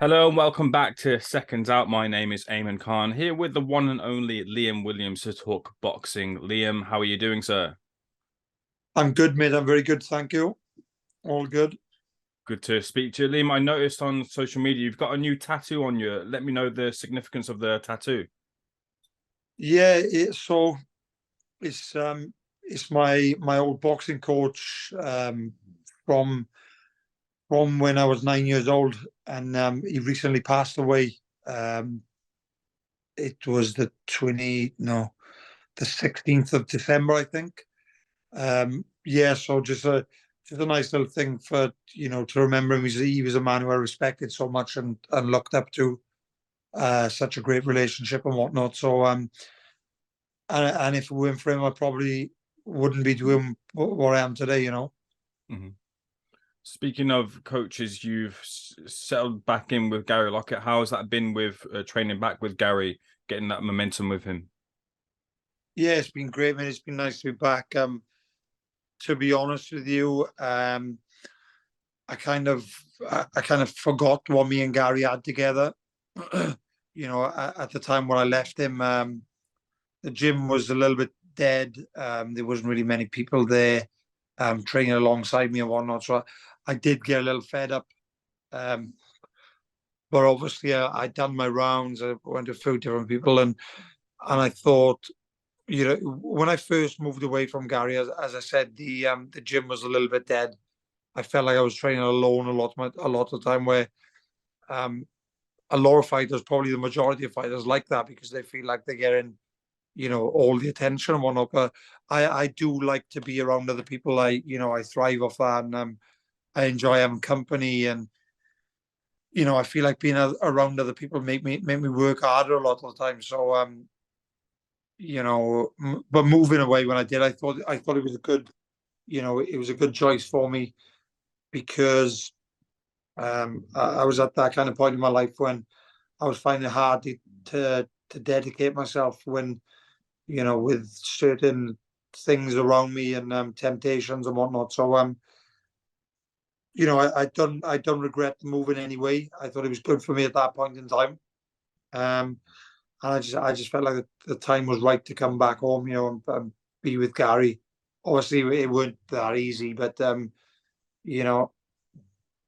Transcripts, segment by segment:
Hello and welcome back to Seconds Out. My name is Eamon Khan, here with the one and only Liam Williams to talk boxing. Liam, how are you doing, sir? I'm good, mate. I'm very good. Thank you. All good. Good to speak to you. Liam, I noticed on social media you've got a new tattoo on you. Let me know the significance of the tattoo. Yeah, it's my old boxing coach from when I was 9 years old, and he recently passed away. Um, it was the 16th of December, I think. Yeah, so just a nice little thing for to remember him. He was a man who I respected so much and looked up to. Such a great relationship and whatnot. So and if it weren't for him, I probably wouldn't be doing what I am today. Mhm. Speaking of coaches, you've settled back in with Gary Lockett. How has that been with training back with Gary, getting that momentum with him? Yeah, it's been great, man. It's been nice to be back. To be honest with you, I kind of I kind of forgot what me and Gary had together. At the time when I left him, the gym was a little bit dead. There wasn't really many people there training alongside me and whatnot. So I did get a little fed up. Um, but obviously, I'd done my rounds. I went to a few different people, and I thought, when I first moved away from Gary, as I said, the gym was a little bit dead. I felt like I was training alone a lot of the time. Where um, a lot of fighters, probably the majority of fighters, like that because they feel like they're getting all the attention and whatnot. But I do like to be around other people. I thrive off that, and I enjoy having company, and I feel like being around other people make me work harder a lot of the time. So but moving away when I did, I thought it was a good, it was a good choice for me because I was at that kind of point in my life when I was finding it hard to dedicate myself when with certain things around me and temptations and whatnot. So I don't regret moving anyway. I thought it was good for me at that point in time. Um, and I just felt like the time was right to come back home, and be with Gary. Obviously, it weren't that easy, but you know,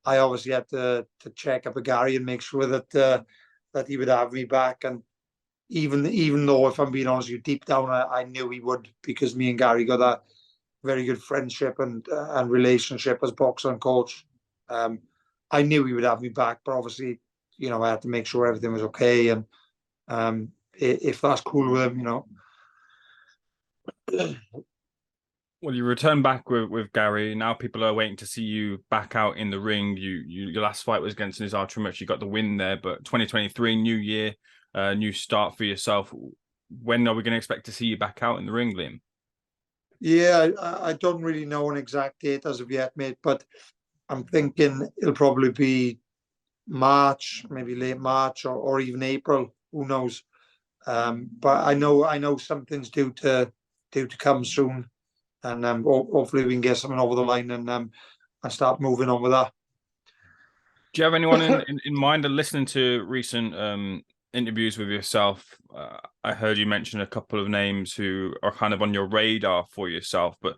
I obviously had to check up with Gary and make sure that he would have me back. And even though, if I'm being honest with you, deep down I knew he would, because me and Gary got a very good friendship and relationship as boxer and coach. Um, I knew he would have me back, but obviously, I had to make sure everything was okay. And if that's cool with him. Well, you return back with Gary. Now people are waiting to see you back out in the ring. Your last fight was against Nizar Trimuch. You got the win there, but 2023, new year, new start for yourself. When are we going to expect to see you back out in the ring, Liam? Yeah, I don't really know an exact date as of yet, mate, but I'm thinking it'll probably be March, maybe late March or even April. Who knows? But I know something's due to come soon, and hopefully we can get something over the line and start moving on with that. Do you have anyone in mind? And listening to recent interviews with yourself, I heard you mention a couple of names who are kind of on your radar for yourself. But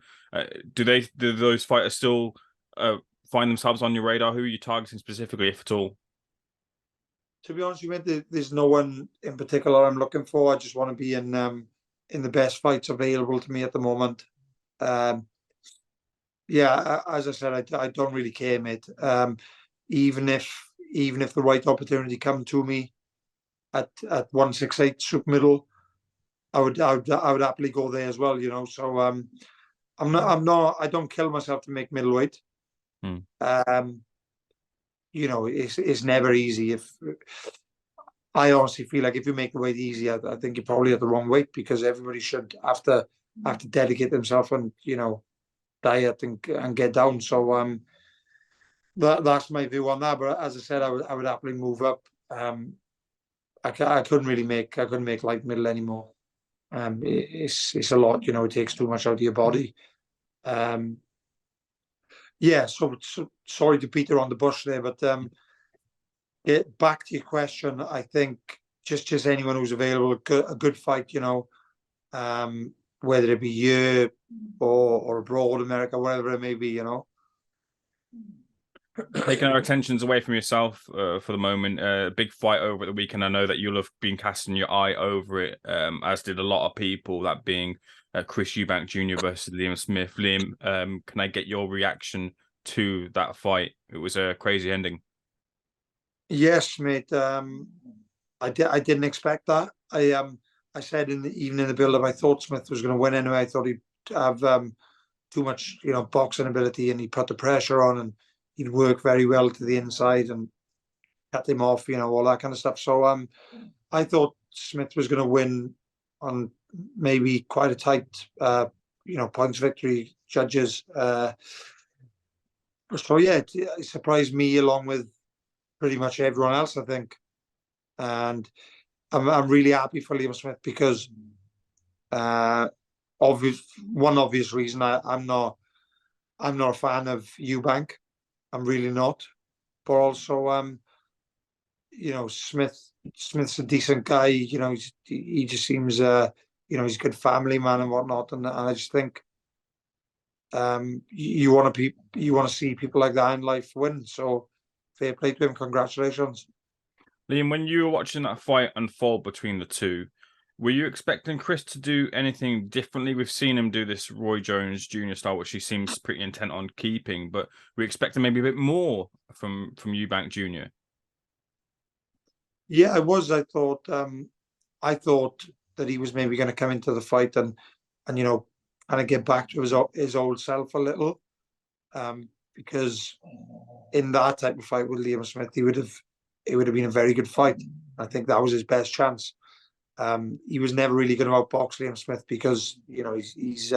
do those fighters still find themselves on your radar? Who are you targeting specifically, if at all? To be honest with you, mate, there's no one in particular I'm looking for. I just want to be in the best fights available to me at the moment. Um, yeah, as I said, I don't really care, mate. Even if the right opportunity come to me at 168 super middle, I would happily go there as well. So I don't kill myself to make middleweight. Hmm. Um, it's never easy. If I honestly feel like if you make the weight easy, I think you're probably at the wrong weight, because everybody should have to dedicate themselves and diet and get down. So that's my view on that. But as I said, I would happily move up. I couldn't make light middle anymore. It's a lot. It takes too much out of your body. Um, yeah. So sorry to beat around the bush there, but Get back to your question. I think just anyone who's available, a good fight, whether it be here or abroad, America, wherever it may be, Taking our attentions away from yourself for the moment, big fight over at the weekend. I know that you'll have been casting your eye over it, as did a lot of people, that being Chris Eubank Jr. versus Liam Smith. Liam, can I get your reaction to that fight? It was a crazy ending. Yes, mate. I didn't expect that. I said even in the build-up, I thought Smith was going to win anyway. I thought he'd have too much, boxing ability, and he put the pressure on, and he'd work very well to the inside and cut him off, all that kind of stuff. So I thought Smith was going to win on maybe quite a tight, points victory, judges. So yeah, it surprised me along with pretty much everyone else, I think. And I'm really happy for Liam Smith because one obvious reason I'm not a fan of Eubank. I'm really not. But also Smith's a decent guy, he just seems he's a good family man and whatnot, and I just think you want to see people like that in life win. So fair play to him, congratulations. Liam, when you were watching that fight unfold between the two, were you expecting Chris to do anything differently? We've seen him do this Roy Jones Jr. style, which he seems pretty intent on keeping, but we expected maybe a bit more from Eubank Jr. Yeah, I was. I thought that he was maybe going to come into the fight and kind of get back to his old self a little, because in that type of fight with Liam Smith, it would have been a very good fight. I think that was his best chance. He was never really going to outbox Liam Smith because he's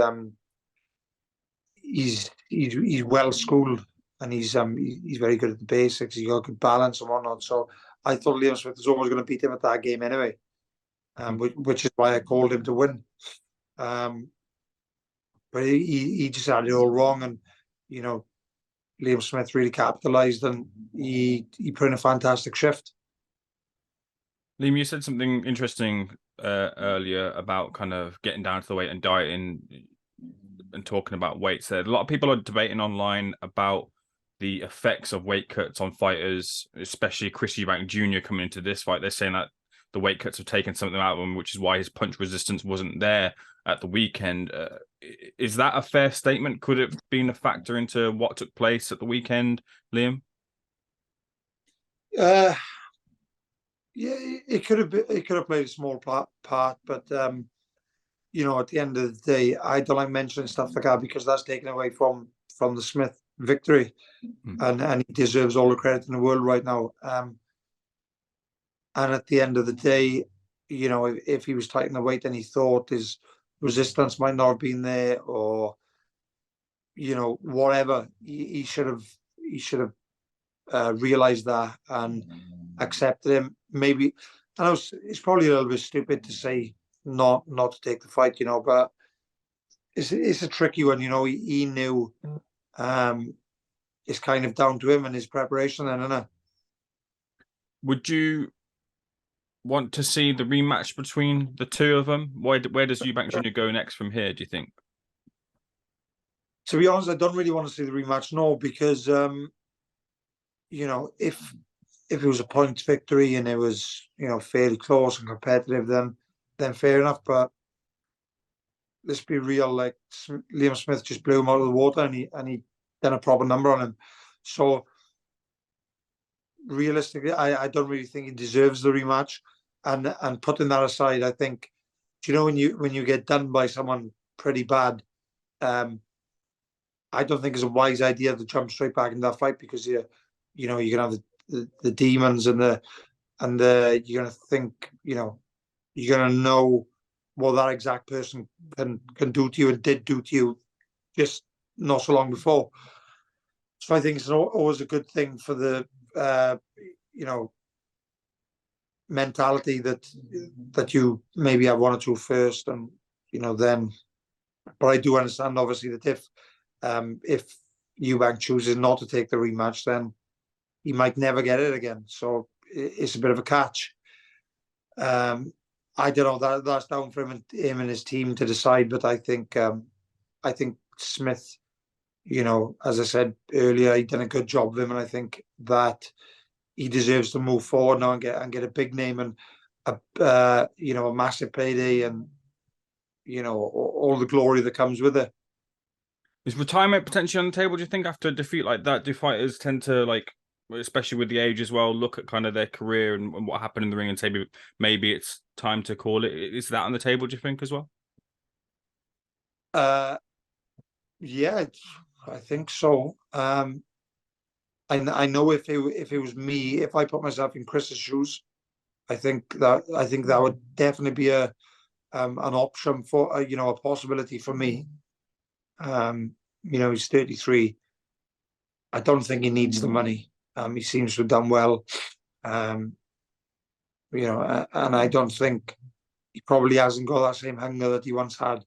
well schooled, and he's very good at the basics. He's got good balance and whatnot. So I thought Liam Smith was always going to beat him at that game anyway, which is why I called him to win. But he just had it all wrong, and Liam Smith really capitalized, and he put in a fantastic shift. Liam, you said something interesting earlier about kind of getting down to the weight and dieting and talking about weights there. A lot of people are debating online about the effects of weight cuts on fighters, especially Chris Eubank Jr. coming into this fight. They're saying that the weight cuts have taken something out of him, which is why his punch resistance wasn't there at the weekend. Is that a fair statement? Could it have been a factor into what took place at the weekend, Liam? Yeah, it could have played a small part, but at the end of the day, I don't like mentioning stuff like that because that's taken away from the Smith victory, and he deserves all the credit in the world right now. And at the end of the day, if he was tightening the weight and he thought his resistance might not have been there, or whatever, he should have realized that and accepted him. Maybe I know it's probably a little bit stupid to say not to take the fight, but it's a tricky one. He knew it's kind of down to him and his preparation, then, isn't it? Would you want to see the rematch between the two of them? Where does Eubank Jr. go next from here, do you think? To be honest, I don't really want to see the rematch, no, because if it was a points victory and it was fairly close and competitive, then fair enough. But let's be real, like Liam Smith just blew him out of the water, and he done a proper number on him. So realistically, I don't really think he deserves the rematch. And putting that aside, I think, when you get done by someone pretty bad, I don't think it's a wise idea to jump straight back into that fight, because you're gonna have the demons and you're gonna think, you're gonna know what that exact person can do to you and did do to you just not so long before. So I think it's always a good thing for the mentality that you maybe have one or two first, and then. But I do understand, obviously, that if Eubank chooses not to take the rematch, then he might never get it again. So it's a bit of a catch. I don't know, that's down for him and his team to decide. But I think Smith, as I said earlier, he done a good job of him, and I think that he deserves to move forward now and get a big name and a massive payday, and all the glory that comes with it. Is retirement potentially on the table, do you think, after a defeat like that? Do fighters tend to, like, especially with the age as well, look at kind of their career and what happened in the ring and say maybe it's time to call it? Is that on the table, do you think, as well? Yeah, I think so. I know if it was me, if I put myself in Chris's shoes, I think that would definitely be an option for a possibility for me. He's 33. I don't think he needs the money. He seems to have done well. And I don't think he probably hasn't got that same hunger that he once had.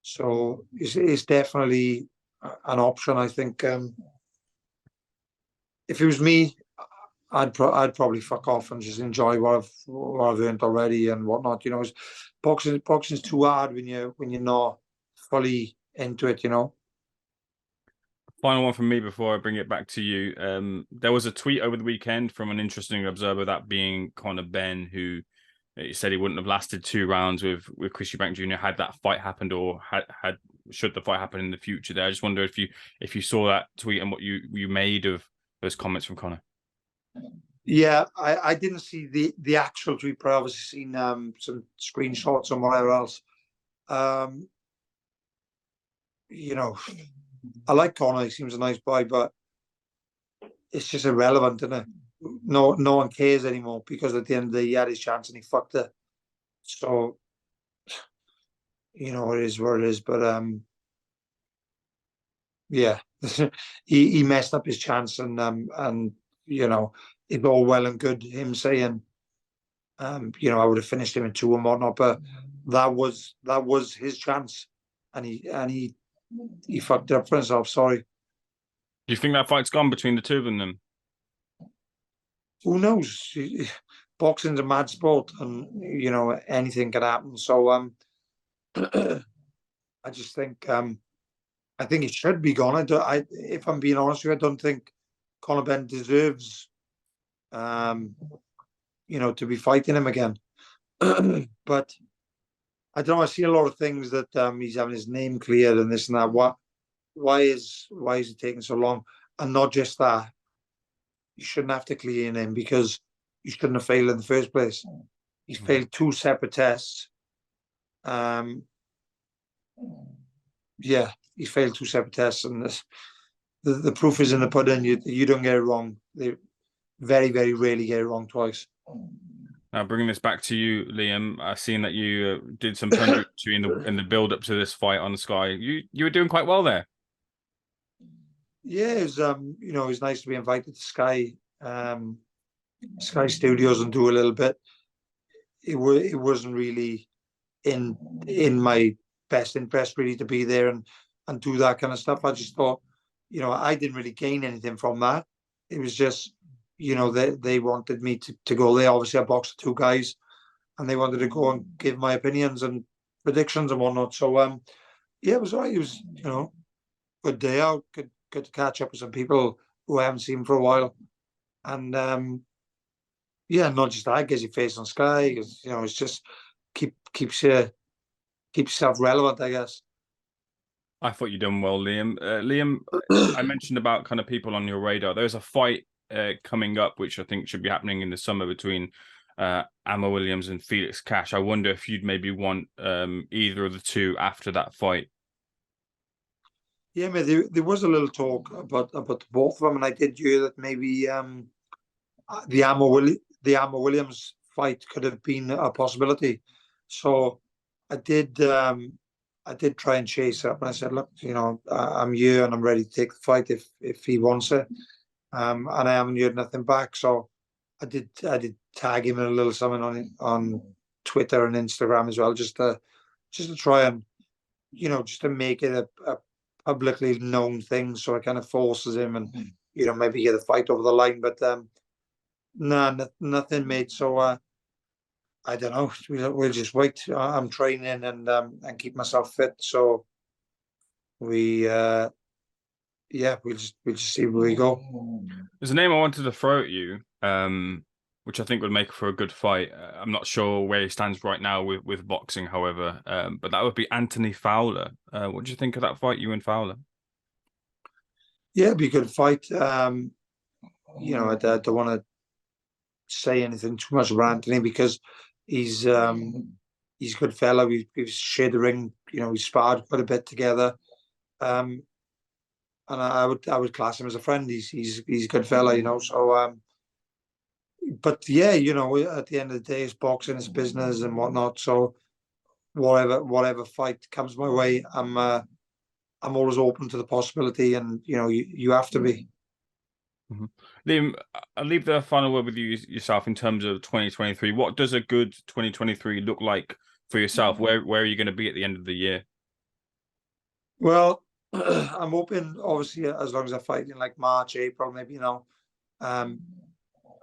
So it's definitely an option. I think if it was me, I'd probably fuck off and just enjoy what I've earned already and whatnot. Boxing's too hard when you're not fully into it. Final one from me before I bring it back to you. There was a tweet over the weekend from an interesting observer, that being CONOR BENN, who he said he wouldn't have lasted 2 rounds with Chris Eubank Jr. had that fight happened, or should the fight happen in the future. There, I just wonder if you saw that tweet and what you made of those comments from Conor. Yeah, I didn't see the actual tweet, but I obviously seen some screenshots and whatever else. I like Conor. He seems a nice boy, but it's just irrelevant, isn't it? No one cares anymore, because at the end of the day, he had his chance and he fucked it. So, it is what it is. But yeah, he messed up his chance, and it's all well and good him saying, I would have finished him in 2 and whatnot, but that was his chance, and he fucked it up for himself. Sorry. Do you think that fight's gone between the two of them then? Who knows? Boxing's a mad sport, and anything can happen. So I just think I think it should be gone. If I'm being honest with you, I don't think CONOR BENN deserves to be fighting him again. But I don't know, I see a lot of things that he's having his name cleared and this and that. Why is it taking so long? And not just that, you shouldn't have to clear your name, because you shouldn't have failed in the first place. He's failed 2 separate tests. Yeah, he failed 2 separate tests, and the proof is in the pudding. You don't get it wrong. They very, very rarely get it wrong twice. Now, bringing this back to you, Liam, I've seen that you did some punditry in the build up to this fight on Sky. You were doing quite well there. Yeah, it was it was nice to be invited to Sky Studios and do a little bit. It wasn't really in my best interest really to be there and do that kind of stuff. I just thought, I didn't really gain anything from that. It was just, they wanted me to go there. Obviously, I boxed 2 guys, and they wanted to go and give my opinions and predictions and whatnot. So yeah, it was all right. It was good day out. Good to catch up with some people who I haven't seen for a while, and yeah, not just that, gets your face on Sky. It's just keeps yourself relevant, I guess. I thought you done well, Liam. Liam, I mentioned about kind of people on your radar. There's a fight coming up, which I think should be happening in the summer, between Amma Williams and Felix Cash. I wonder if you'd maybe want either of the two after that fight. Yeah, mate, there was a little talk about both of them, and I did hear that maybe the Amma Williams fight could have been a possibility. So I did try and chase it up, and I said, look, I'm here and I'm ready to take the fight if he wants it. And I haven't heard nothing back. So I did tag him in a little something on Twitter and Instagram as well, just to try and just to make it a publicly known thing, so it kind of forces him and maybe get the fight over the line. But Nah, nothing, mate. So I don't know. We'll just wait. I'm training and keep myself fit. So we yeah, we'll just see where we go. There's a name I wanted to throw at you, which I think would make for a good fight. I'm not sure where he stands right now with boxing, however, but that would be Anthony Fowler. What do you think of that fight, you and Fowler? Yeah, it'd be a good fight. I don't want to say anything too much about Anthony because he's he's a good fella. We've shared the ring. We sparred quite a bit together. Um, and I would class him as a friend. He's a good fella. So but yeah, at the end of the day, it's boxing, it's business and whatnot. So whatever fight comes my way, I'm always open to the possibility, and you have to be. Mm-hmm. Liam, I'll leave the final word with you yourself in terms of 2023. What does a good 2023 look like for yourself? Where are you going to be at the end of the year? Well, I'm hoping, obviously, as long as I fight in like March, April, maybe, um,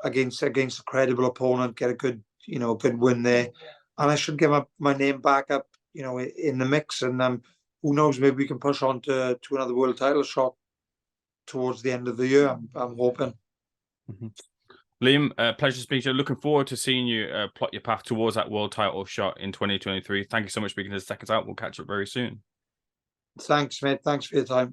against a credible opponent, get a good win there, and I should get my name back up, in the mix, and who knows, maybe we can push on to another world title shot towards the end of the year. I'm hoping. Mm-hmm. Liam, pleasure speaking to you. Looking forward to seeing you plot your path towards that world title shot in 2023. Thank you so much for speaking to Seconds Out. We'll catch up very soon. Thanks, mate. Thanks for your time.